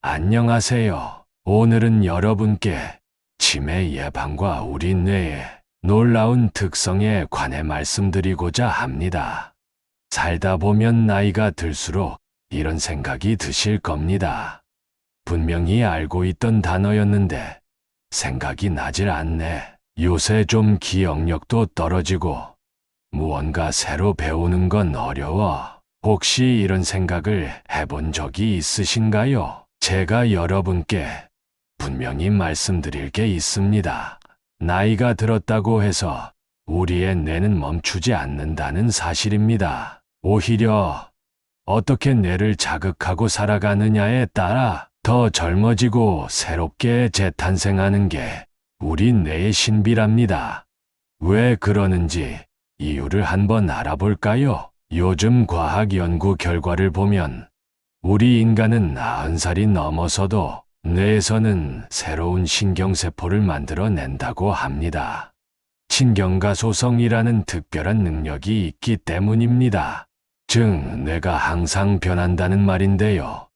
안녕하세요. 오늘은 여러분께 치매 예방과 우리 뇌의 놀라운 특성에 관해 말씀드리고자 합니다. 살다 보면 나이가 들수록 이런 생각이 드실 겁니다. 분명히 알고 있던 단어였는데 생각이 나질 않네. 요새 좀 기억력도 떨어지고 무언가 새로 배우는 건 어려워. 혹시 이런 생각을 해본 적이 있으신가요? 제가 여러분께 분명히 말씀드릴 게 있습니다. 나이가 들었다고 해서 우리의 뇌는 멈추지 않는다는 사실입니다. 오히려 어떻게 뇌를 자극하고 살아가느냐에 따라 더 젊어지고 새롭게 재탄생하는 게 우리 뇌의 신비랍니다. 왜 그러는지 이유를 한번 알아볼까요? 요즘 과학 연구 결과를 보면 우리 인간은 90살이 넘어서도 뇌에서는 새로운 신경세포를 만들어낸다고 합니다. 신경가소성이라는 특별한 능력이 있기 때문입니다. 즉, 뇌가 항상 변한다는 말인데요.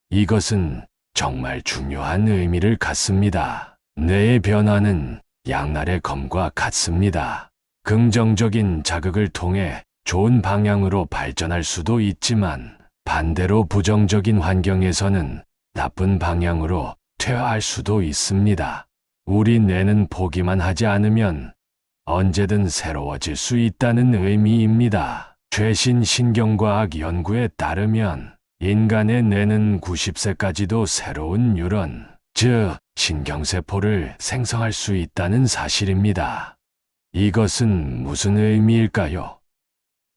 이것은 정말 중요한 의미를 갖습니다. 뇌의 변화는 양날의 검과 같습니다. 긍정적인 자극을 통해 좋은 방향으로 발전할 수도 있지만 반대로 부정적인 환경에서는 나쁜 방향으로 퇴화할 수도 있습니다. 우리 뇌는 포기만 하지 않으면 언제든 새로워질 수 있다는 의미입니다. 최신 신경과학 연구에 따르면 인간의 뇌는 90세까지도 새로운 뉴런, 즉 신경세포를 생성할 수 있다는 사실입니다. 이것은 무슨 의미일까요?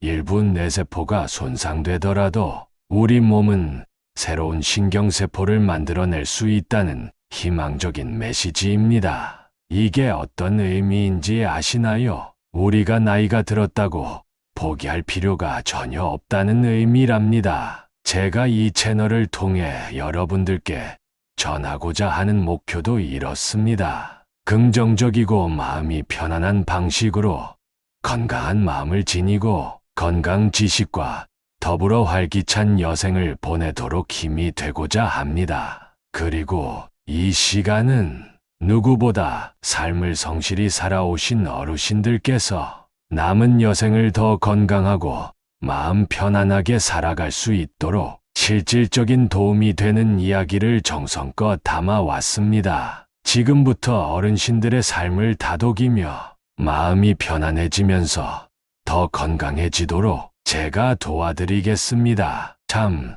일부 뇌세포가 손상되더라도 우리 몸은 새로운 신경세포를 만들어낼 수 있다는 희망적인 메시지입니다. 이게 어떤 의미인지 아시나요? 우리가 나이가 들었다고 포기할 필요가 전혀 없다는 의미랍니다. 제가 이 채널을 통해 여러분들께 전하고자 하는 목표도 이렇습니다. 긍정적이고 마음이 편안한 방식으로 건강한 마음을 지니고 건강 지식과 더불어 활기찬 여생을 보내도록 힘이 되고자 합니다. 그리고 이 시간은 누구보다 삶을 성실히 살아오신 어르신들께서 남은 여생을 더 건강하고 마음 편안하게 살아갈 수 있도록 실질적인 도움이 되는 이야기를 정성껏 담아왔습니다. 지금부터 어르신들의 삶을 다독이며 마음이 편안해지면서 더 건강해지도록 제가 도와드리겠습니다. 참,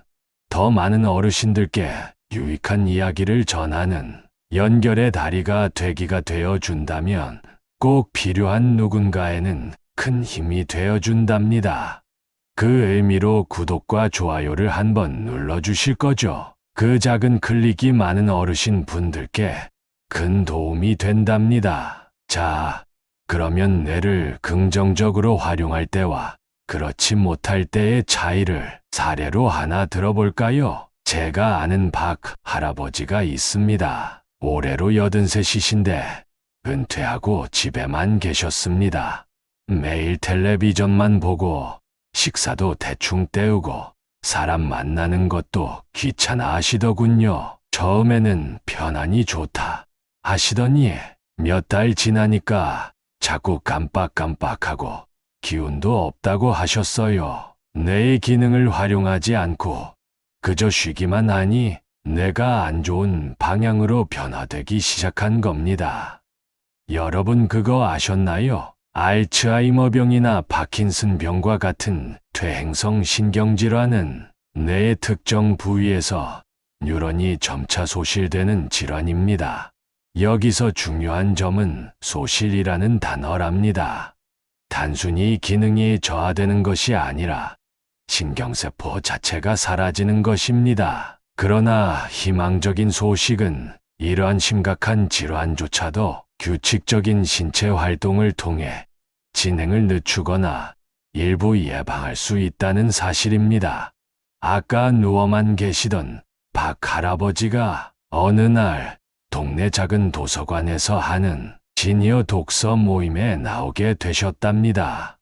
더 많은 어르신들께 유익한 이야기를 전하는 연결의 다리가 되기가 되어준다면 꼭 필요한 누군가에는 큰 힘이 되어준답니다. 그 의미로 구독과 좋아요를 한번 눌러주실 거죠? 그 작은 클릭이 많은 어르신 분들께 큰 도움이 된답니다. 자, 그러면 뇌를 긍정적으로 활용할 때와 그렇지 못할 때의 차이를 사례로 하나 들어볼까요? 제가 아는 박 할아버지가 있습니다. 올해로 83이신데 은퇴하고 집에만 계셨습니다. 매일 텔레비전만 보고 식사도 대충 때우고 사람 만나는 것도 귀찮아 하시더군요. 처음에는 편안히 좋다 하시더니 몇 달 지나니까 자꾸 깜빡깜빡하고 기운도 없다고 하셨어요. 뇌의 기능을 활용하지 않고 그저 쉬기만 하니 뇌가 안 좋은 방향으로 변화되기 시작한 겁니다. 여러분 그거 아셨나요? 알츠하이머병이나 파킨슨병과 같은 퇴행성 신경질환은 뇌의 특정 부위에서 뉴런이 점차 소실되는 질환입니다. 여기서 중요한 점은 소실이라는 단어랍니다. 단순히 기능이 저하되는 것이 아니라 신경세포 자체가 사라지는 것입니다. 그러나 희망적인 소식은 이러한 심각한 질환조차도 규칙적인 신체 활동을 통해 진행을 늦추거나 일부 예방할 수 있다는 사실입니다. 아까 누워만 계시던 박 할아버지가 어느 날 동네 작은 도서관에서 하는 시니어 독서 모임에 나오게 되셨답니다.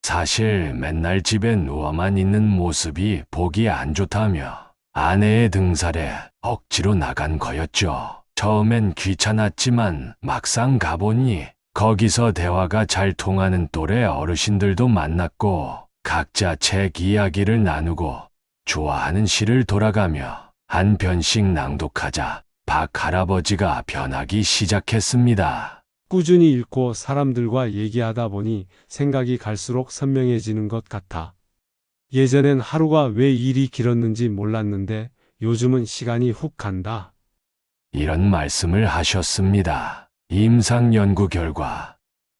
사실 맨날 집에 누워만 있는 모습이 보기 안 좋다며 아내의 등살에 억지로 나간 거였죠. 처음엔 귀찮았지만 막상 가보니 거기서 대화가 잘 통하는 또래 어르신들도 만났고 각자 책 이야기를 나누고 좋아하는 시를 돌아가며 한 편씩 낭독하자 박 할아버지가 변하기 시작했습니다. 꾸준히 읽고 사람들과 얘기하다 보니 생각이 갈수록 선명해지는 것 같아. 예전엔 하루가 왜 이리 길었는지 몰랐는데 요즘은 시간이 훅 간다. 이런 말씀을 하셨습니다. 임상 연구 결과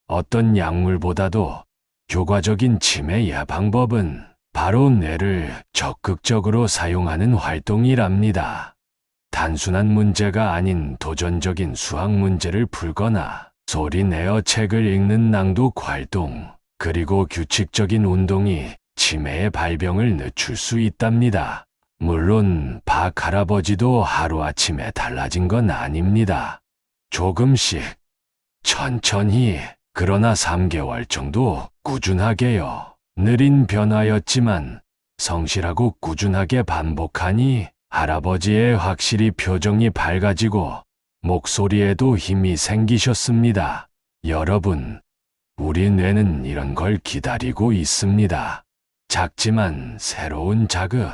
어떤 약물보다도 효과적인 치매 예방법은 바로 뇌를 적극적으로 사용하는 활동이랍니다. 단순한 문제가 아닌 도전적인 수학 문제를 풀거나 소리 내어 책을 읽는 낭독 활동, 그리고 규칙적인 운동이 치매의 발병을 늦출 수 있답니다. 물론 박 할아버지도 하루아침에 달라진 건 아닙니다. 조금씩, 천천히, 그러나 3개월 정도 꾸준하게요. 느린 변화였지만 성실하고 꾸준하게 반복하니 할아버지의 확실히 표정이 밝아지고 목소리에도 힘이 생기셨습니다. 여러분, 우리 뇌는 이런 걸 기다리고 있습니다. 작지만 새로운 자극,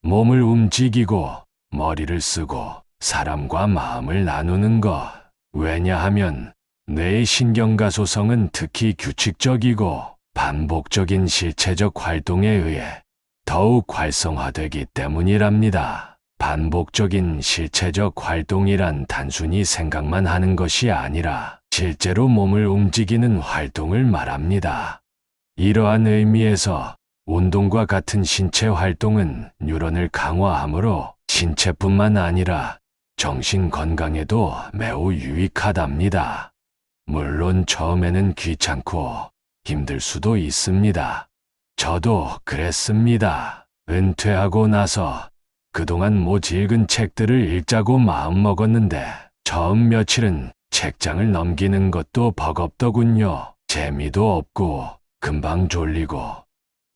몸을 움직이고 머리를 쓰고 사람과 마음을 나누는 것. 왜냐하면 뇌의 신경가소성은 특히 규칙적이고 반복적인 실체적 활동에 의해 더욱 활성화되기 때문이랍니다. 반복적인 실체적 활동이란 단순히 생각만 하는 것이 아니라 실제로 몸을 움직이는 활동을 말합니다. 이러한 의미에서 운동과 같은 신체 활동은 뉴런을 강화하므로 신체뿐만 아니라 정신 건강에도 매우 유익하답니다. 물론 처음에는 귀찮고 힘들 수도 있습니다. 저도 그랬습니다. 은퇴하고 나서 그동안 못 읽은 책들을 읽자고 마음먹었는데 처음 며칠은 책장을 넘기는 것도 버겁더군요. 재미도 없고 금방 졸리고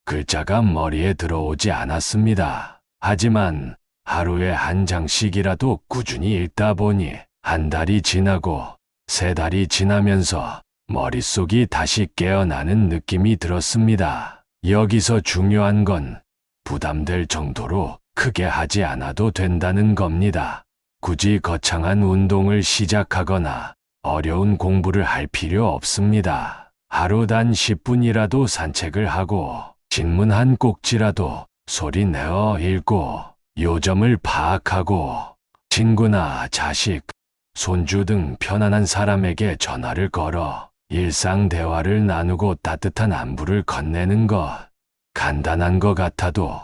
글자가 머리에 들어오지 않았습니다. 하지만 하루에 한 장씩이라도 꾸준히 읽다 보니 한 달이 지나고 세 달이 지나면서 머릿속이 다시 깨어나는 느낌이 들었습니다. 여기서 중요한 건 부담될 정도로 크게 하지 않아도 된다는 겁니다. 굳이 거창한 운동을 시작하거나 어려운 공부를 할 필요 없습니다. 하루 단 10분이라도 산책을 하고 신문 한 꼭지라도 소리 내어 읽고 요점을 파악하고 친구나 자식, 손주 등 편안한 사람에게 전화를 걸어 일상 대화를 나누고 따뜻한 안부를 건네는 것. 간단한 것 같아도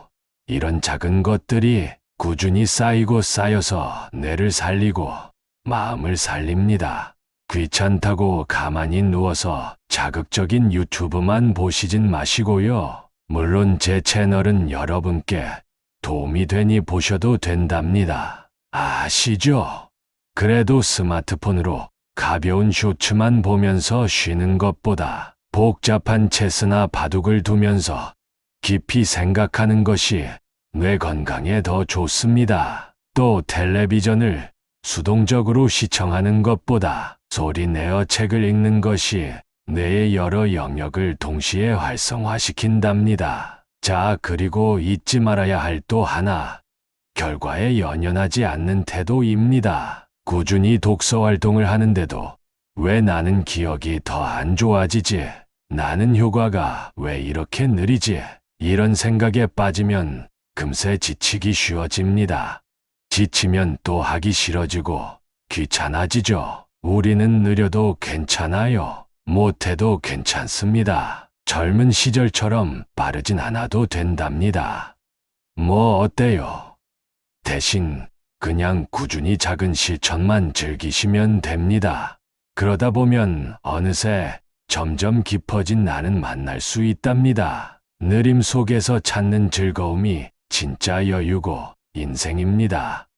이런 작은 것들이 꾸준히 쌓이고 쌓여서 뇌를 살리고 마음을 살립니다. 귀찮다고 가만히 누워서 자극적인 유튜브만 보시진 마시고요. 물론 제 채널은 여러분께 도움이 되니 보셔도 된답니다. 아시죠? 그래도 스마트폰으로 가벼운 쇼츠만 보면서 쉬는 것보다 복잡한 체스나 바둑을 두면서 깊이 생각하는 것이 뇌 건강에 더 좋습니다. 또 텔레비전을 수동적으로 시청하는 것보다 소리 내어 책을 읽는 것이 뇌의 여러 영역을 동시에 활성화시킨답니다. 자, 그리고 잊지 말아야 할 또 하나, 결과에 연연하지 않는 태도입니다. 꾸준히 독서 활동을 하는데도 왜 나는 기억이 더 안 좋아지지? 나는 효과가 왜 이렇게 느리지? 이런 생각에 빠지면 금세 지치기 쉬워집니다. 지치면 또 하기 싫어지고 귀찮아지죠. 우리는 느려도 괜찮아요. 못해도 괜찮습니다. 젊은 시절처럼 빠르진 않아도 된답니다. 뭐 어때요? 대신 그냥 꾸준히 작은 실천만 즐기시면 됩니다. 그러다 보면 어느새 점점 깊어진 나는 만날 수 있답니다. 느림 속에서 찾는 즐거움이 진짜 여유고 인생입니다.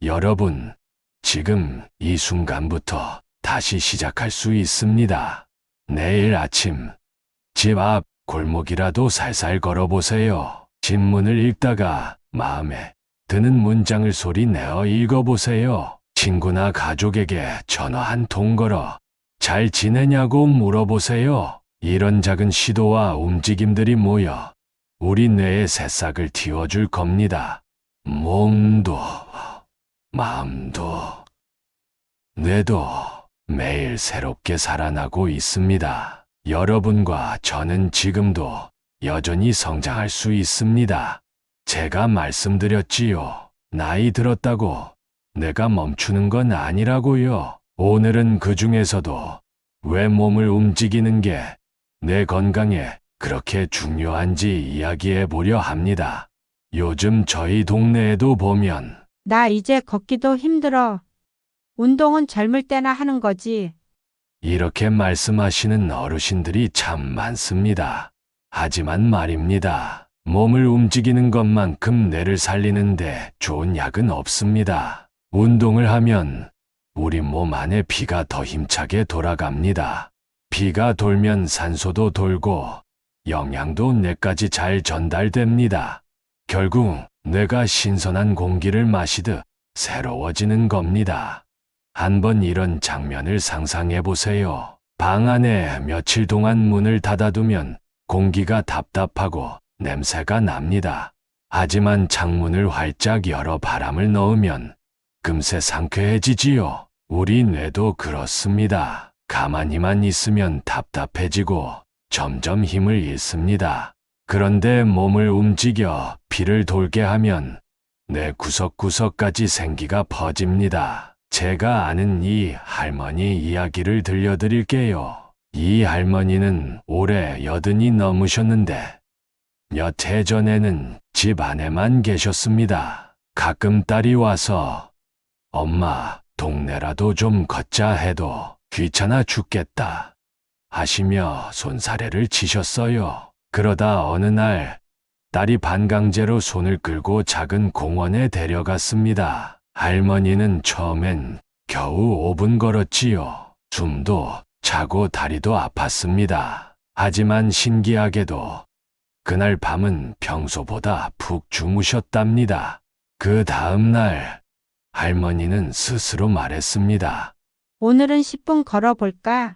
여러분, 지금 이 순간부터 다시 시작할 수 있습니다. 내일 아침 집 앞 골목이라도 살살 걸어보세요. 신문을 읽다가 마음에 드는 문장을 소리 내어 읽어보세요. 친구나 가족에게 전화 한 통 걸어 잘 지내냐고 물어보세요. 이런 작은 시도와 움직임들이 모여 우리 뇌의 새싹을 틔워줄 겁니다. 몸도, 마음도, 뇌도 매일 새롭게 살아나고 있습니다. 여러분과 저는 지금도 여전히 성장할 수 있습니다. 제가 말씀드렸지요. 나이 들었다고 내가 멈추는 건 아니라고요. 오늘은 그 중에서도 왜 몸을 움직이는 게 내 건강에 그렇게 중요한지 이야기해 보려 합니다. 요즘 저희 동네에도 보면 나 이제 걷기도 힘들어. 운동은 젊을 때나 하는 거지. 이렇게 말씀하시는 어르신들이 참 많습니다. 하지만 말입니다. 몸을 움직이는 것만큼 뇌를 살리는데 좋은 약은 없습니다. 운동을 하면 우리 몸 안에 피가 더 힘차게 돌아갑니다. 피가 돌면 산소도 돌고 영양도 뇌까지 잘 전달됩니다. 결국 뇌가 신선한 공기를 마시듯 새로워지는 겁니다. 한번 이런 장면을 상상해 보세요. 방 안에 며칠 동안 문을 닫아두면 공기가 답답하고 냄새가 납니다. 하지만 창문을 활짝 열어 바람을 넣으면 금세 상쾌해지지요. 우리 뇌도 그렇습니다. 가만히만 있으면 답답해지고 점점 힘을 잃습니다. 그런데 몸을 움직여 피를 돌게 하면 뇌 구석구석까지 생기가 퍼집니다. 제가 아는 이 할머니 이야기를 들려드릴게요. 이 할머니는 올해 80이 넘으셨는데 몇 해 전에는 집 안에만 계셨습니다. 가끔 딸이 와서 엄마, 동네라도 좀 걷자 해도 귀찮아 죽겠다 하시며 손사래를 치셨어요. 그러다 어느 날 딸이 반강제로 손을 끌고 작은 공원에 데려갔습니다. 할머니는 처음엔 겨우 5분 걸었지요. 숨도 차고 다리도 아팠습니다. 하지만 신기하게도 그날 밤은 평소보다 푹 주무셨답니다. 그 다음 날 할머니는 스스로 말했습니다. 오늘은 10분 걸어볼까?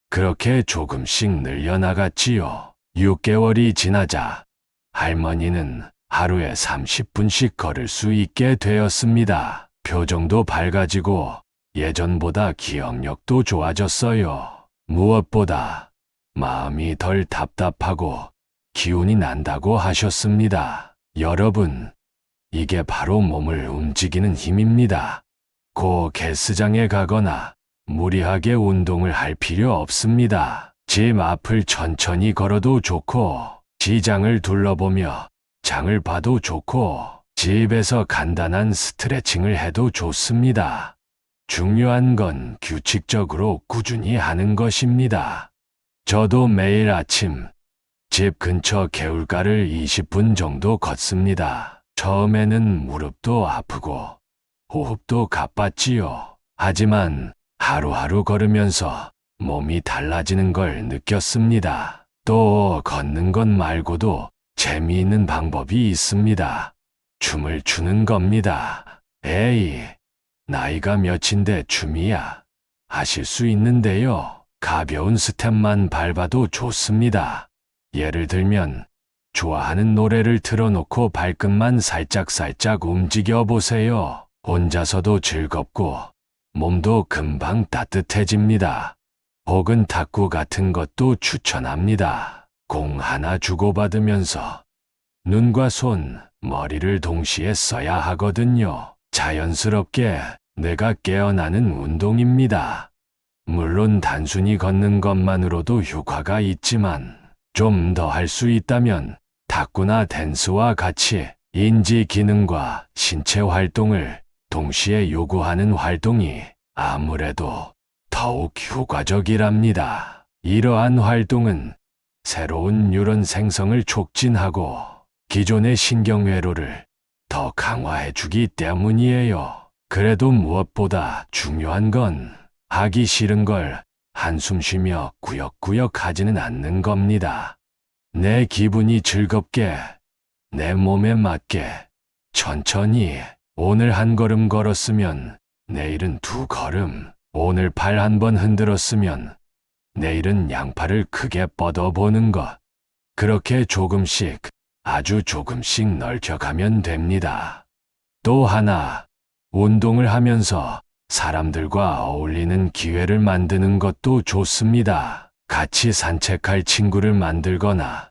그렇게 조금씩 늘려나갔지요. 6개월이 지나자 할머니는 하루에 30분씩 걸을 수 있게 되었습니다. 표정도 밝아지고 예전보다 기억력도 좋아졌어요. 무엇보다 마음이 덜 답답하고 기운이 난다고 하셨습니다. 여러분, 이게 바로 몸을 움직이는 힘입니다. 꼭 헬스장에 가거나 무리하게 운동을 할 필요 없습니다. 집 앞을 천천히 걸어도 좋고, 시장을 둘러보며 장을 봐도 좋고, 집에서 간단한 스트레칭을 해도 좋습니다. 중요한 건 규칙적으로 꾸준히 하는 것입니다. 저도 매일 아침 집 근처 개울가를 20분 정도 걷습니다. 처음에는 무릎도 아프고 호흡도 가빴지요. 하지만 하루하루 걸으면서 몸이 달라지는 걸 느꼈습니다. 또 걷는 것 말고도 재미있는 방법이 있습니다. 춤을 추는 겁니다. 에이, 나이가 몇인데 춤이야 하실 수 있는데요. 가벼운 스텝만 밟아도 좋습니다. 예를 들면 좋아하는 노래를 틀어놓고 발끝만 살짝살짝 움직여 보세요. 혼자서도 즐겁고 몸도 금방 따뜻해집니다. 혹은 탁구 같은 것도 추천합니다. 공 하나 주고받으면서 눈과 손, 머리를 동시에 써야 하거든요. 자연스럽게 뇌가 깨어나는 운동입니다. 물론 단순히 걷는 것만으로도 효과가 있지만 좀 더 할 수 있다면 탁구나 댄스와 같이 인지 기능과 신체 활동을 동시에 요구하는 활동이 아무래도 더욱 효과적이랍니다. 이러한 활동은 새로운 뉴런 생성을 촉진하고 기존의 신경회로를 더 강화해주기 때문이에요. 그래도 무엇보다 중요한 건 하기 싫은 걸 한숨 쉬며 구역구역 하지는 않는 겁니다. 내 기분이 즐겁게, 내 몸에 맞게, 천천히 오늘 한 걸음 걸었으면 내일은 두 걸음, 오늘 팔 한 번 흔들었으면 내일은 양팔을 크게 뻗어보는 것. 그렇게 조금씩, 아주 조금씩 넓혀가면 됩니다. 또 하나, 운동을 하면서 사람들과 어울리는 기회를 만드는 것도 좋습니다. 같이 산책할 친구를 만들거나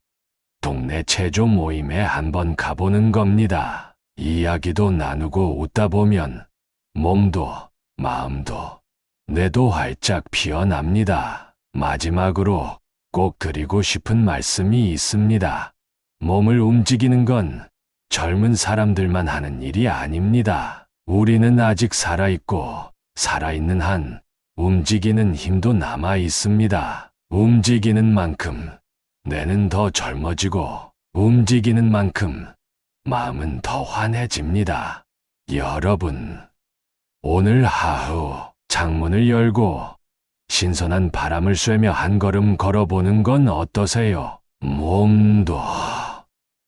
동네 체조 모임에 한번 가보는 겁니다. 이야기도 나누고 웃다 보면 몸도 마음도 뇌도 활짝 피어납니다. 마지막으로 꼭 드리고 싶은 말씀이 있습니다. 몸을 움직이는 건 젊은 사람들만 하는 일이 아닙니다. 우리는 아직 살아있고 살아있는 한 움직이는 힘도 남아 있습니다. 움직이는 만큼 뇌는 더 젊어지고 움직이는 만큼 마음은 더 환해집니다. 여러분, 오늘 하루 창문을 열고 신선한 바람을 쐬며 한 걸음 걸어보는 건 어떠세요? 몸도,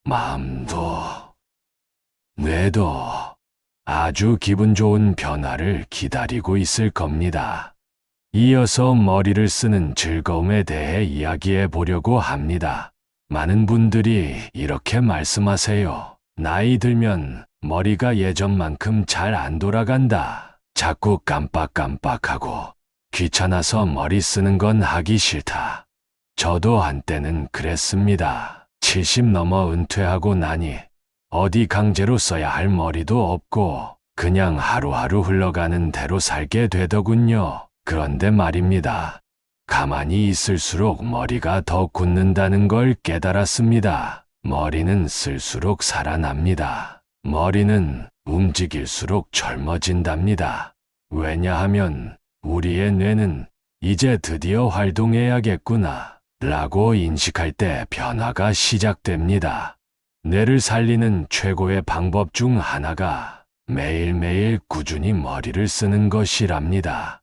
마음도, 뇌도 아주 기분 좋은 변화를 기다리고 있을 겁니다. 이어서 머리를 쓰는 즐거움에 대해 이야기해 보려고 합니다. 많은 분들이 이렇게 말씀하세요. 나이 들면 머리가 예전만큼 잘 안 돌아간다. 자꾸 깜빡깜빡하고 귀찮아서 머리 쓰는 건 하기 싫다. 저도 한때는 그랬습니다. 70 넘어 은퇴하고 나니 어디 강제로 써야 할 머리도 없고 그냥 하루하루 흘러가는 대로 살게 되더군요. 그런데 말입니다. 가만히 있을수록 머리가 더 굳는다는 걸 깨달았습니다. 머리는 쓸수록 살아납니다. 머리는 움직일수록 젊어진답니다. 왜냐하면 우리의 뇌는 이제 드디어 활동해야겠구나 라고 인식할 때 변화가 시작됩니다. 뇌를 살리는 최고의 방법 중 하나가 매일매일 꾸준히 머리를 쓰는 것이랍니다.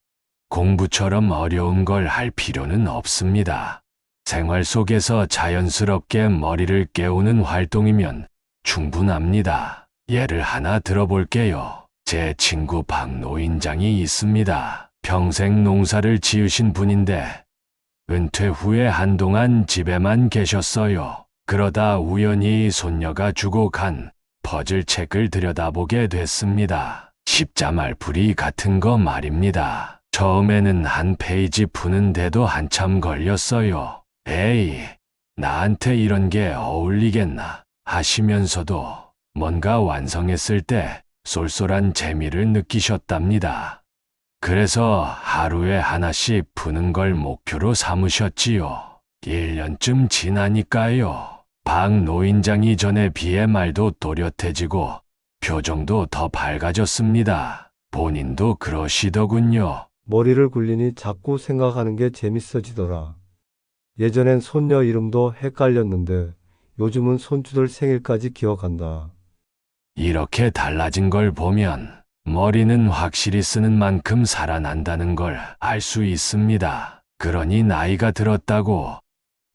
공부처럼 어려운 걸 할 필요는 없습니다. 생활 속에서 자연스럽게 머리를 깨우는 활동이면 충분합니다. 예를 하나 들어볼게요. 제 친구 박노인장이 있습니다. 평생 농사를 지으신 분인데 은퇴 후에 한동안 집에만 계셨어요. 그러다 우연히 손녀가 주고 간 퍼즐책을 들여다보게 됐습니다. 십자말풀이 같은 거 말입니다. 처음에는 한 페이지 푸는데도 한참 걸렸어요. 에이, 나한테 이런 게 어울리겠나 하시면서도 뭔가 완성했을 때 쏠쏠한 재미를 느끼셨답니다. 그래서 하루에 하나씩 푸는 걸 목표로 삼으셨지요. 1년쯤 지나니까요. 박 노인장이 전에 비해 말도 또렷해지고 표정도 더 밝아졌습니다. 본인도 그러시더군요. 머리를 굴리니 자꾸 생각하는 게 재밌어지더라. 예전엔 손녀 이름도 헷갈렸는데 요즘은 손주들 생일까지 기억한다. 이렇게 달라진 걸 보면 머리는 확실히 쓰는 만큼 살아난다는 걸 알 수 있습니다. 그러니 나이가 들었다고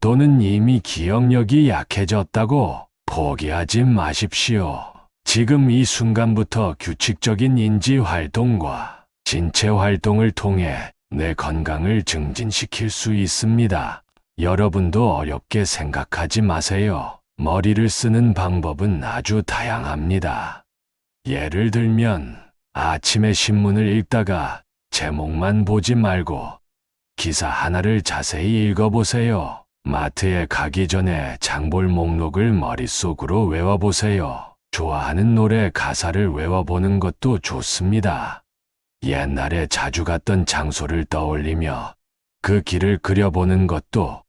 또는 이미 기억력이 약해졌다고 포기하지 마십시오. 지금 이 순간부터 규칙적인 인지 활동과 신체 활동을 통해 내 건강을 증진시킬 수 있습니다. 여러분도 어렵게 생각하지 마세요. 머리를 쓰는 방법은 아주 다양합니다. 예를 들면 아침에 신문을 읽다가 제목만 보지 말고 기사 하나를 자세히 읽어보세요. 마트에 가기 전에 장볼 목록을 머릿속으로 외워보세요. 좋아하는 노래 가사를 외워보는 것도 좋습니다. 옛날에 자주 갔던 장소를 떠올리며 그 길을 그려보는 것도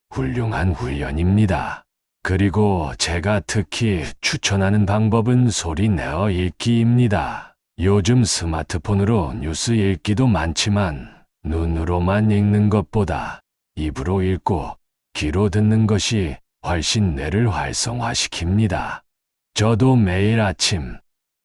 훌륭한 훈련입니다. 그리고 제가 특히 추천하는 방법은 소리 내어 읽기입니다. 요즘 스마트폰으로 뉴스 읽기도 많지만 눈으로만 읽는 것보다 입으로 읽고 귀로 듣는 것이 훨씬 뇌를 활성화시킵니다. 저도 매일 아침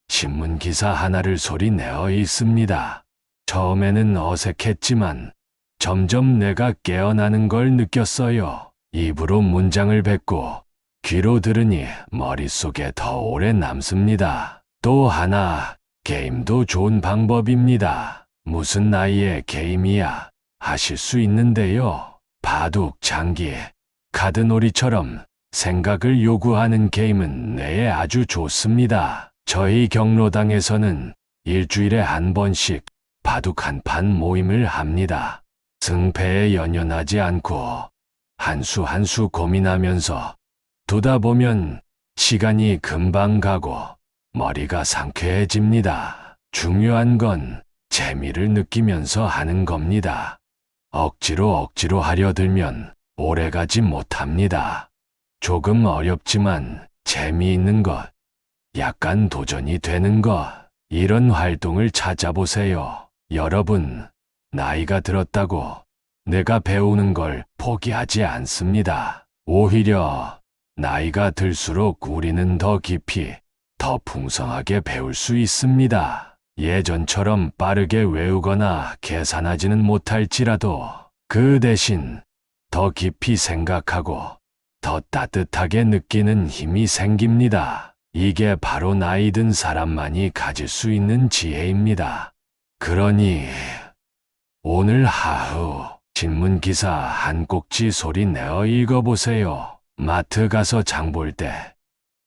신문 기사 하나를 소리 내어 읽습니다. 처음에는 어색했지만 점점 뇌가 깨어나는 걸 느꼈어요. 입으로 문장을 뱉고 귀로 들으니 머릿속에 더 오래 남습니다. 또 하나, 게임도 좋은 방법입니다. 무슨 나이에 게임이야 하실 수 있는데요. 바둑, 장기, 카드놀이처럼 생각을 요구하는 게임은 뇌에 아주 좋습니다. 저희 경로당에서는 일주일에 한 번씩 바둑 한 판 모임을 합니다. 승패에 연연하지 않고 한 수 한 수 고민하면서 두다 보면 시간이 금방 가고 머리가 상쾌해집니다. 중요한 건 재미를 느끼면서 하는 겁니다. 억지로 하려 들면 오래가지 못합니다. 조금 어렵지만 재미있는 것, 약간 도전이 되는 것, 이런 활동을 찾아보세요. 여러분, 나이가 들었다고 내가 배우는 걸 포기하지 않습니다. 오히려 나이가 들수록 우리는 더 깊이, 더 풍성하게 배울 수 있습니다. 예전처럼 빠르게 외우거나 계산하지는 못할지라도 그 대신 더 깊이 생각하고 더 따뜻하게 느끼는 힘이 생깁니다. 이게 바로 나이 든 사람만이 가질 수 있는 지혜입니다. 그러니 오늘 하루 신문 기사 한 꼭지 소리 내어 읽어보세요. 마트 가서 장 볼 때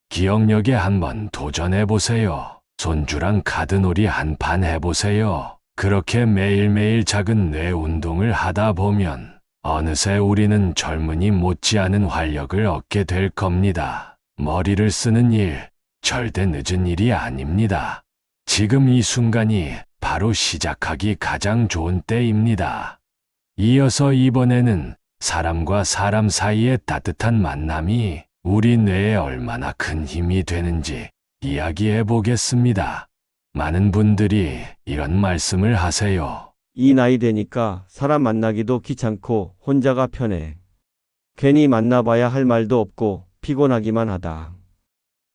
기억력에 한번 도전해보세요. 손주랑 카드놀이 한 판 해보세요. 그렇게 매일매일 작은 뇌 운동을 하다 보면 어느새 우리는 젊은이 못지않은 활력을 얻게 될 겁니다. 머리를 쓰는 일, 절대 늦은 일이 아닙니다. 지금 이 순간이 바로 시작하기 가장 좋은 때입니다. 이어서 이번에는 사람과 사람 사이의 따뜻한 만남이 우리 뇌에 얼마나 큰 힘이 되는지 이야기해 보겠습니다. 많은 분들이 이런 말씀을 하세요. 이 나이 되니까 사람 만나기도 귀찮고 혼자가 편해. 괜히 만나봐야 할 말도 없고 피곤하기만 하다.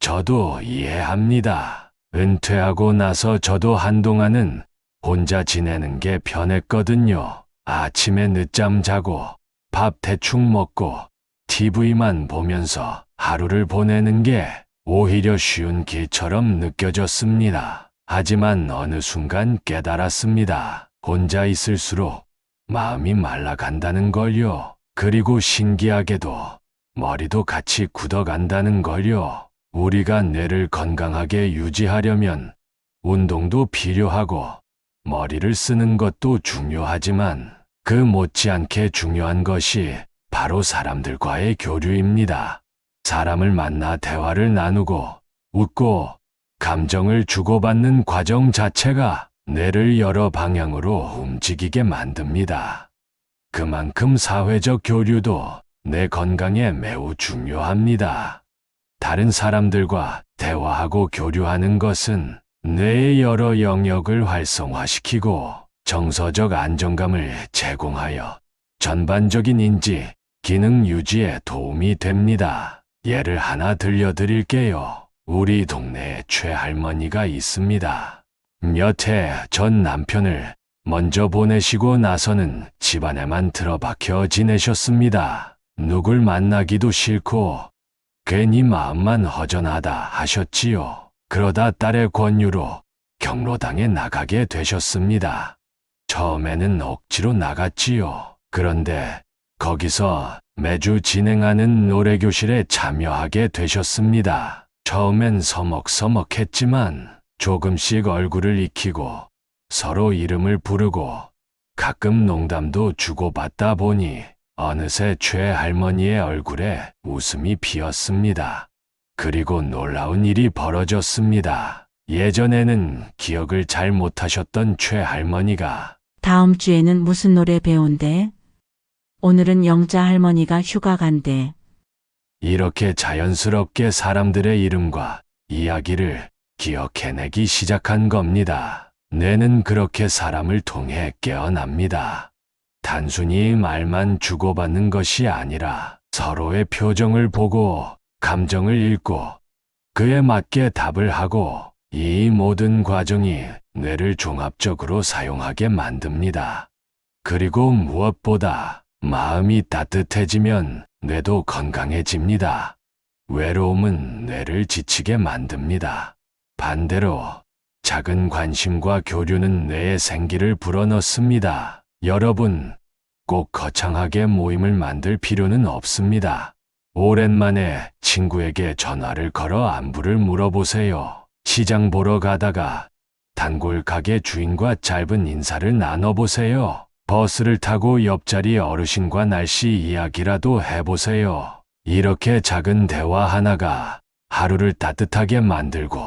저도 이해합니다. 은퇴하고 나서 저도 한동안은 혼자 지내는 게 편했거든요. 아침에 늦잠 자고 밥 대충 먹고 TV만 보면서 하루를 보내는 게 오히려 쉬운 길처럼 느껴졌습니다. 하지만 어느 순간 깨달았습니다. 혼자 있을수록 마음이 말라간다는 걸요. 그리고 신기하게도 머리도 같이 굳어간다는 걸요. 우리가 뇌를 건강하게 유지하려면 운동도 필요하고 머리를 쓰는 것도 중요하지만 그 못지않게 중요한 것이 바로 사람들과의 교류입니다. 사람을 만나 대화를 나누고 웃고 감정을 주고받는 과정 자체가 뇌를 여러 방향으로 움직이게 만듭니다. 그만큼 사회적 교류도 뇌 건강에 매우 중요합니다. 다른 사람들과 대화하고 교류하는 것은 뇌의 여러 영역을 활성화시키고 정서적 안정감을 제공하여 전반적인 인지, 기능 유지에 도움이 됩니다. 예를 하나 들려드릴게요. 우리 동네에 최할머니가 있습니다. 몇 해 전 남편을 먼저 보내시고 나서는 집안에만 틀어박혀 지내셨습니다. 누굴 만나기도 싫고 괜히 마음만 허전하다 하셨지요. 그러다 딸의 권유로 경로당에 나가게 되셨습니다. 처음에는 억지로 나갔지요. 그런데 거기서 매주 진행하는 노래교실에 참여하게 되셨습니다. 처음엔 서먹서먹했지만 조금씩 얼굴을 익히고 서로 이름을 부르고 가끔 농담도 주고받다 보니 어느새 최할머니의 얼굴에 웃음이 피었습니다. 그리고 놀라운 일이 벌어졌습니다. 예전에는 기억을 잘 못하셨던 최할머니가 다음 주에는 무슨 노래 배운대? 오늘은 영자 할머니가 휴가 간대. 이렇게 자연스럽게 사람들의 이름과 이야기를 기억해내기 시작한 겁니다. 뇌는 그렇게 사람을 통해 깨어납니다. 단순히 말만 주고받는 것이 아니라 서로의 표정을 보고 감정을 읽고 그에 맞게 답을 하고 이 모든 과정이 뇌를 종합적으로 사용하게 만듭니다. 그리고 무엇보다 마음이 따뜻해지면 뇌도 건강해집니다. 외로움은 뇌를 지치게 만듭니다. 반대로 작은 관심과 교류는 뇌에 생기를 불어넣습니다. 여러분, 꼭 거창하게 모임을 만들 필요는 없습니다. 오랜만에 친구에게 전화를 걸어 안부를 물어보세요. 시장 보러 가다가 단골 가게 주인과 짧은 인사를 나눠보세요. 버스를 타고 옆자리 어르신과 날씨 이야기라도 해보세요. 이렇게 작은 대화 하나가 하루를 따뜻하게 만들고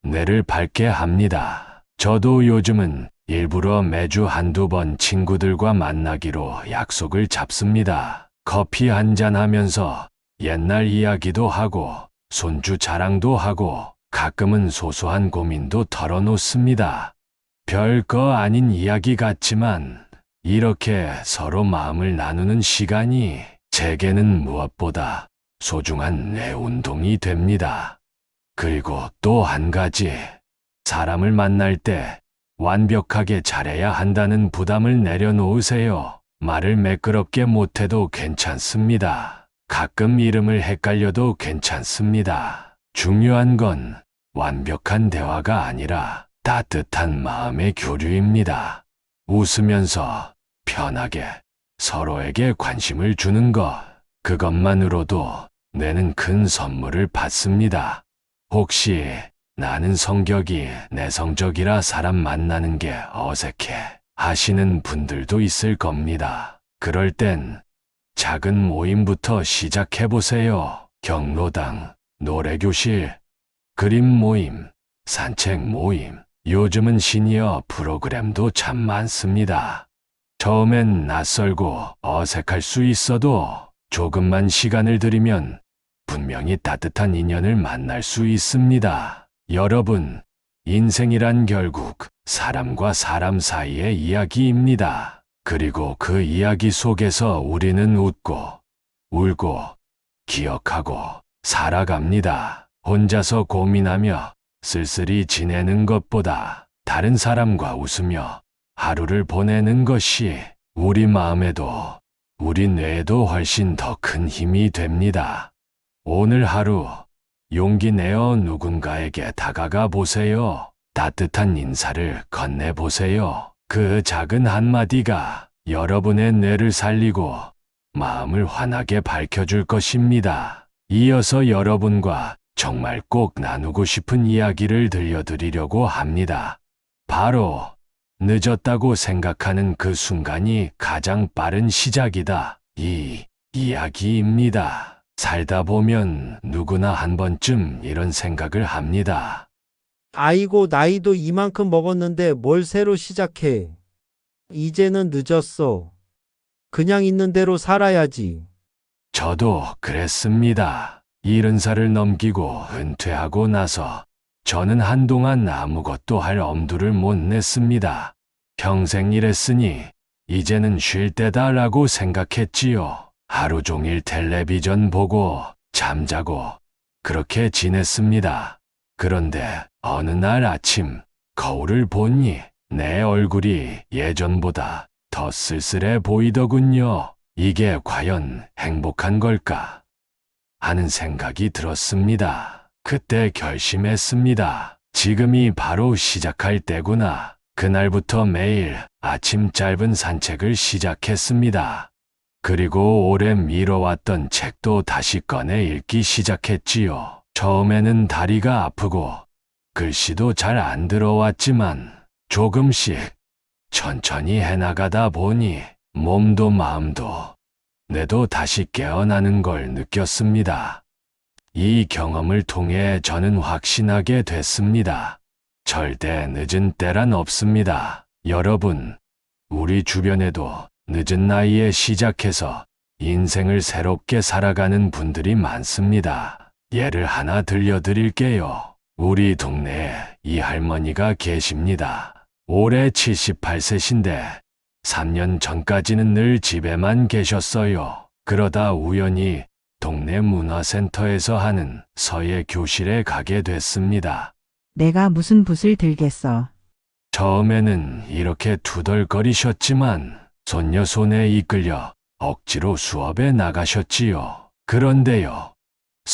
뇌를 밝게 합니다. 저도 요즘은 일부러 매주 한두 번 친구들과 만나기로 약속을 잡습니다. 커피 한잔 하면서 옛날 이야기도 하고 손주 자랑도 하고 가끔은 소소한 고민도 털어놓습니다. 별거 아닌 이야기 같지만 이렇게 서로 마음을 나누는 시간이 제게는 무엇보다 소중한 뇌 운동이 됩니다. 그리고 또 한 가지, 사람을 만날 때 완벽하게 잘해야 한다는 부담을 내려놓으세요. 말을 매끄럽게 못해도 괜찮습니다. 가끔 이름을 헷갈려도 괜찮습니다. 중요한 건 완벽한 대화가 아니라 따뜻한 마음의 교류입니다. 웃으면서 편하게 서로에게 관심을 주는 것, 그것만으로도 뇌는 큰 선물을 받습니다. 혹시 나는 성격이 내성적이라 사람 만나는 게 어색해 하시는 분들도 있을 겁니다. 그럴 땐 작은 모임부터 시작해보세요. 경로당, 노래교실, 그림 모임, 산책 모임, 요즘은 시니어 프로그램도 참 많습니다. 처음엔 낯설고 어색할 수 있어도 조금만 시간을 들이면 분명히 따뜻한 인연을 만날 수 있습니다. 여러분, 인생이란 결국 사람과 사람 사이의 이야기입니다. 그리고 그 이야기 속에서 우리는 웃고, 울고, 기억하고, 살아갑니다. 혼자서 고민하며 쓸쓸히 지내는 것보다 다른 사람과 웃으며 하루를 보내는 것이 우리 마음에도 우리 뇌에도 훨씬 더 큰 힘이 됩니다. 오늘 하루 용기 내어 누군가에게 다가가 보세요. 따뜻한 인사를 건네보세요. 그 작은 한마디가 여러분의 뇌를 살리고 마음을 환하게 밝혀줄 것입니다. 이어서 여러분과 정말 꼭 나누고 싶은 이야기를 들려드리려고 합니다. 바로 늦었다고 생각하는 그 순간이 가장 빠른 시작이다. 이 이야기입니다. 살다 보면 누구나 한 번쯤 이런 생각을 합니다. 아이고, 나이도 이만큼 먹었는데 뭘 새로 시작해. 이제는 늦었어. 그냥 있는 대로 살아야지. 저도 그랬습니다. 70살을 넘기고 은퇴하고 나서 저는 한동안 아무것도 할 엄두를 못 냈습니다. 평생 일했으니 이제는 쉴 때다라고 생각했지요. 하루 종일 텔레비전 보고 잠자고 그렇게 지냈습니다. 그런데 어느 날 아침 거울을 보니 내 얼굴이 예전보다 더 쓸쓸해 보이더군요. 이게 과연 행복한 걸까 하는 생각이 들었습니다. 그때 결심했습니다. 지금이 바로 시작할 때구나. 그날부터 매일 아침 짧은 산책을 시작했습니다. 그리고 오래 미뤄왔던 책도 다시 꺼내 읽기 시작했지요. 처음에는 다리가 아프고 글씨도 잘 안 들어왔지만 조금씩 천천히 해나가다 보니 몸도 마음도 뇌도 다시 깨어나는 걸 느꼈습니다. 이 경험을 통해 저는 확신하게 됐습니다. 절대 늦은 때란 없습니다. 여러분, 우리 주변에도 늦은 나이에 시작해서 인생을 새롭게 살아가는 분들이 많습니다. 예를 하나 들려드릴게요. 우리 동네에 이 할머니가 계십니다. 올해 78세신데 3년 전까지는 늘 집에만 계셨어요. 그러다 우연히 동네 문화센터에서 하는 서예 교실에 가게 됐습니다. 내가 무슨 붓을 들겠어. 처음에는 이렇게 투덜거리셨지만 손녀 손에 이끌려 억지로 수업에 나가셨지요. 그런데요,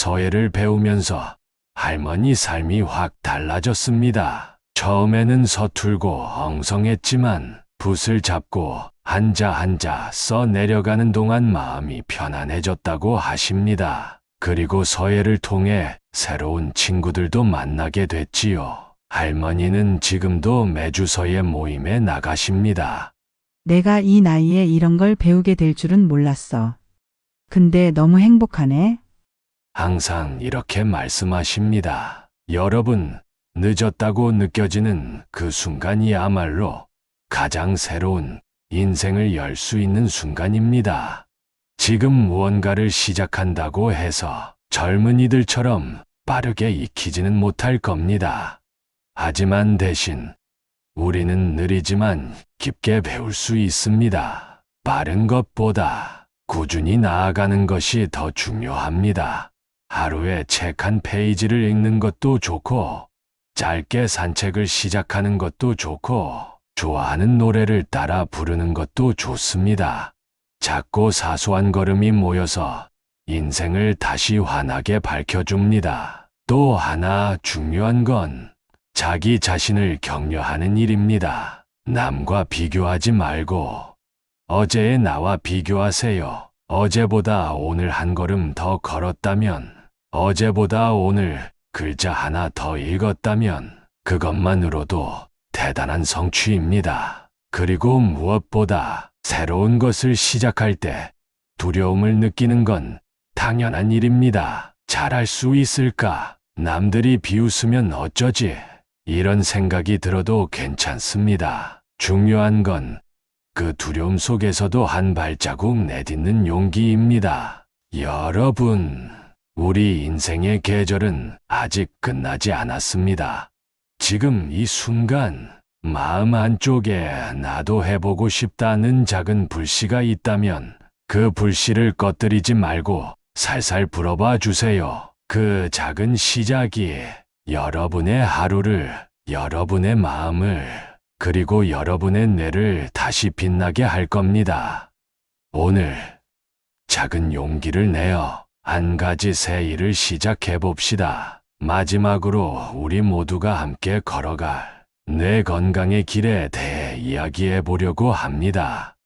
서예를 배우면서 할머니 삶이 확 달라졌습니다. 처음에는 서툴고 엉성했지만 붓을 잡고 한자 써 내려가는 동안 마음이 편안해졌다고 하십니다. 그리고 서예를 통해 새로운 친구들도 만나게 됐지요. 할머니는 지금도 매주 서예 모임에 나가십니다. 내가 이 나이에 이런 걸 배우게 될 줄은 몰랐어. 근데 너무 행복하네. 항상 이렇게 말씀하십니다. 여러분, 늦었다고 느껴지는 그 순간이야말로 가장 새로운 인생을 열 수 있는 순간입니다. 지금 무언가를 시작한다고 해서 젊은이들처럼 빠르게 익히지는 못할 겁니다. 하지만 대신 우리는 느리지만 깊게 배울 수 있습니다. 빠른 것보다 꾸준히 나아가는 것이 더 중요합니다. 하루에 책 한 페이지를 읽는 것도 좋고, 짧게 산책을 시작하는 것도 좋고, 좋아하는 노래를 따라 부르는 것도 좋습니다. 작고 사소한 걸음이 모여서 인생을 다시 환하게 밝혀줍니다. 또 하나 중요한 건 자기 자신을 격려하는 일입니다. 남과 비교하지 말고 어제의 나와 비교하세요. 어제보다 오늘 한 걸음 더 걸었다면, 어제보다 오늘 글자 하나 더 읽었다면 그것만으로도 대단한 성취입니다. 그리고 무엇보다 새로운 것을 시작할 때 두려움을 느끼는 건 당연한 일입니다. 잘할 수 있을까? 남들이 비웃으면 어쩌지? 이런 생각이 들어도 괜찮습니다. 중요한 건 그 두려움 속에서도 한 발자국 내딛는 용기입니다. 여러분, 우리 인생의 계절은 아직 끝나지 않았습니다. 지금 이 순간 마음 한쪽에 나도 해보고 싶다는 작은 불씨가 있다면 그 불씨를 꺼뜨리지 말고 살살 불어봐 주세요. 그 작은 시작이 여러분의 하루를, 여러분의 마음을, 그리고 여러분의 뇌를 다시 빛나게 할 겁니다. 오늘 작은 용기를 내어 한 가지 새 일을 시작해 봅시다. 마지막으로 우리 모두가 함께 걸어갈 뇌 건강의 길에 대해 이야기해 보려고 합니다.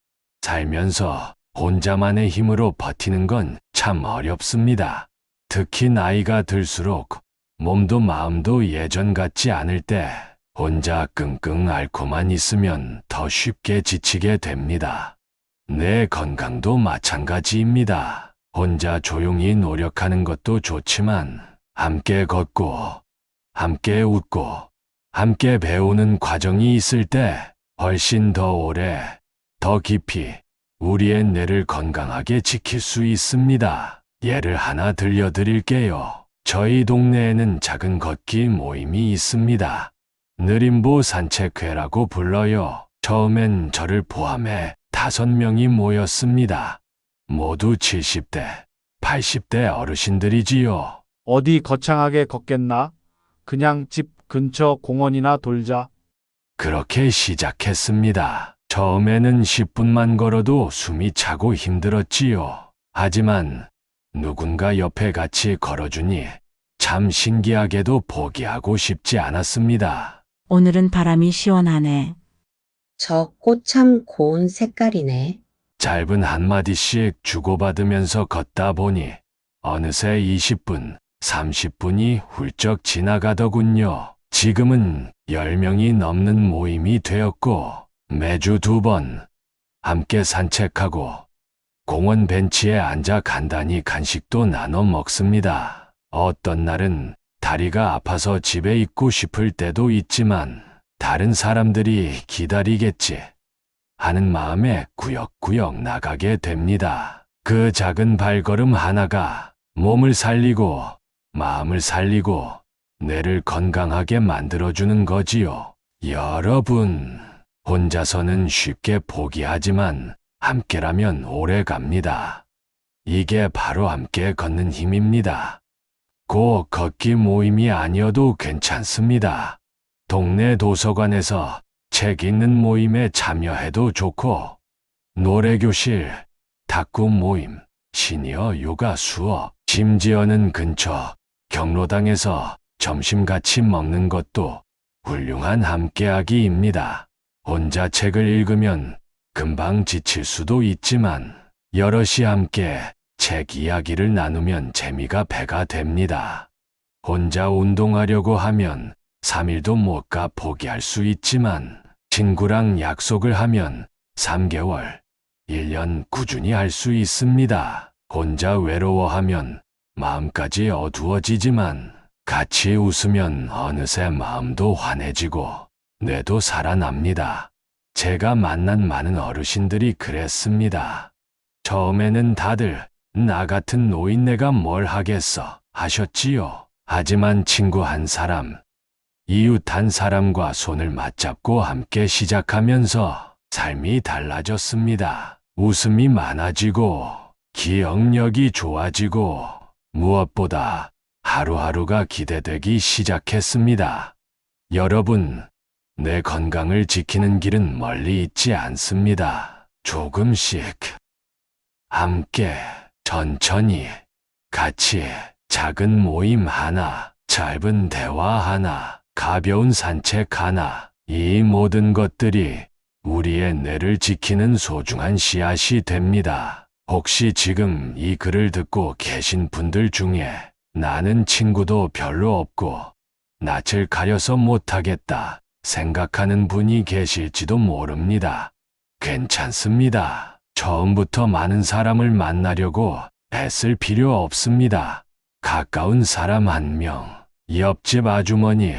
살면서 혼자만의 힘으로 버티는 건 참 어렵습니다. 특히 나이가 들수록 몸도 마음도 예전 같지 않을 때 혼자 끙끙 앓고만 있으면 더 쉽게 지치게 됩니다. 뇌 건강도 마찬가지입니다. 혼자 조용히 노력하는 것도 좋지만 함께 걷고, 함께 웃고, 함께 배우는 과정이 있을 때 훨씬 더 오래, 더 깊이 우리의 뇌를 건강하게 지킬 수 있습니다. 예를 하나 들려드릴게요. 저희 동네에는 작은 걷기 모임이 있습니다. 느림보 산책회라고 불러요. 처음엔 저를 포함해 5명이 모였습니다. 모두 70대, 80대 어르신들이지요. 어디 거창하게 걷겠나? 그냥 집 근처 공원이나 돌자. 그렇게 시작했습니다. 처음에는 10분만 걸어도 숨이 차고 힘들었지요. 하지만 누군가 옆에 같이 걸어주니 참 신기하게도 포기하고 싶지 않았습니다. 오늘은 바람이 시원하네. 저 꽃 참 고운 색깔이네. 짧은 한마디씩 주고받으면서 걷다 보니 어느새 20분, 30분이 훌쩍 지나가더군요. 지금은 10명이 넘는 모임이 되었고 매주 2번 함께 산책하고 공원 벤치에 앉아 간단히 간식도 나눠 먹습니다. 어떤 날은 다리가 아파서 집에 있고 싶을 때도 있지만 다른 사람들이 기다리겠지 하는 마음에 구역구역 나가게 됩니다. 그 작은 발걸음 하나가 몸을 살리고 마음을 살리고 뇌를 건강하게 만들어주는 거지요. 여러분, 혼자서는 쉽게 포기하지만 함께라면 오래 갑니다. 이게 바로 함께 걷는 힘입니다. 꼭 걷기 모임이 아니어도 괜찮습니다. 동네 도서관에서 책 읽는 모임에 참여해도 좋고, 노래교실, 탁구 모임, 시니어 요가 수업, 심지어는 근처 경로당에서 점심 같이 먹는 것도 훌륭한 함께하기입니다. 혼자 책을 읽으면 금방 지칠 수도 있지만 여럿이 함께 책 이야기를 나누면 재미가 배가 됩니다. 혼자 운동하려고 하면 3일도 못 가 포기할 수 있지만 친구랑 약속을 하면 3개월, 1년 꾸준히 할 수 있습니다. 혼자 외로워하면 마음까지 어두워지지만 같이 웃으면 어느새 마음도 환해지고 뇌도 살아납니다. 제가 만난 많은 어르신들이 그랬습니다. 처음에는 다들 나 같은 노인네가 뭘 하겠어 하셨지요. 하지만 친구 한 사람, 이웃 한 사람과 손을 맞잡고 함께 시작하면서 삶이 달라졌습니다. 웃음이 많아지고 기억력이 좋아지고 무엇보다 하루하루가 기대되기 시작했습니다. 여러분, 내 건강을 지키는 길은 멀리 있지 않습니다. 조금씩, 함께, 천천히, 같이, 작은 모임 하나, 짧은 대화 하나, 가벼운 산책 하나, 이 모든 것들이 우리의 뇌를 지키는 소중한 씨앗이 됩니다. 혹시 지금 이 글을 듣고 계신 분들 중에 나는 친구도 별로 없고 낯을 가려서 못하겠다 생각하는 분이 계실지도 모릅니다. 괜찮습니다. 처음부터 많은 사람을 만나려고 애쓸 필요 없습니다. 가까운 사람 한 명, 옆집 아주머니,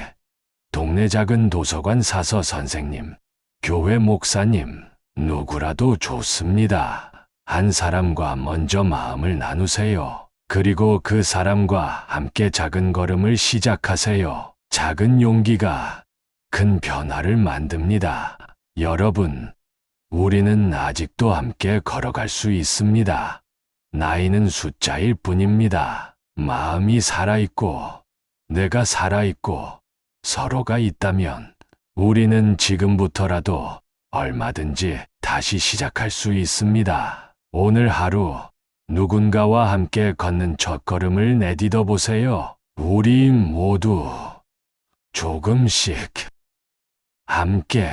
동네 작은 도서관 사서 선생님, 교회 목사님, 누구라도 좋습니다. 한 사람과 먼저 마음을 나누세요. 그리고 그 사람과 함께 작은 걸음을 시작하세요. 작은 용기가 큰 변화를 만듭니다. 여러분, 우리는 아직도 함께 걸어갈 수 있습니다. 나이는 숫자일 뿐입니다. 마음이 살아있고, 내가 살아있고, 서로가 있다면 우리는 지금부터라도 얼마든지 다시 시작할 수 있습니다. 오늘 하루 누군가와 함께 걷는 첫걸음을 내딛어 보세요. 우리 모두 조금씩 함께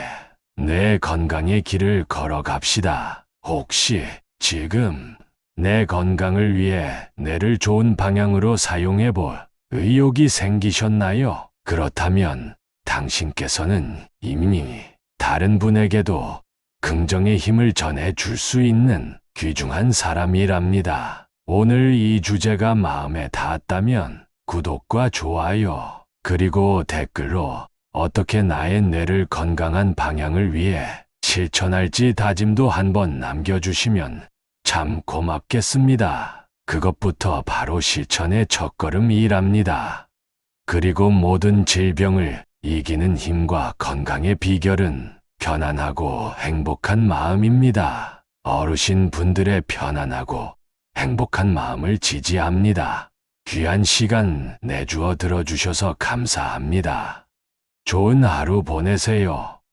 내 건강의 길을 걸어갑시다. 혹시 지금 내 건강을 위해 뇌를 좋은 방향으로 사용해 볼 의욕이 생기셨나요? 그렇다면 당신께서는 이미 다른 분에게도 긍정의 힘을 전해 줄 수 있는 귀중한 사람이랍니다. 오늘 이 주제가 마음에 닿았다면 구독과 좋아요, 그리고 댓글로 어떻게 나의 뇌를 건강한 방향을 위해 실천할지 다짐도 한번 남겨주시면 참 고맙겠습니다. 그것부터 바로 실천의 첫걸음이랍니다. 그리고 모든 질병을 이기는 힘과 건강의 비결은 편안하고 행복한 마음입니다. 어르신 분들의 편안하고 행복한 마음을 지지합니다. 귀한 시간 내주어 들어주셔서 감사합니다. 좋은 하루 보내세요.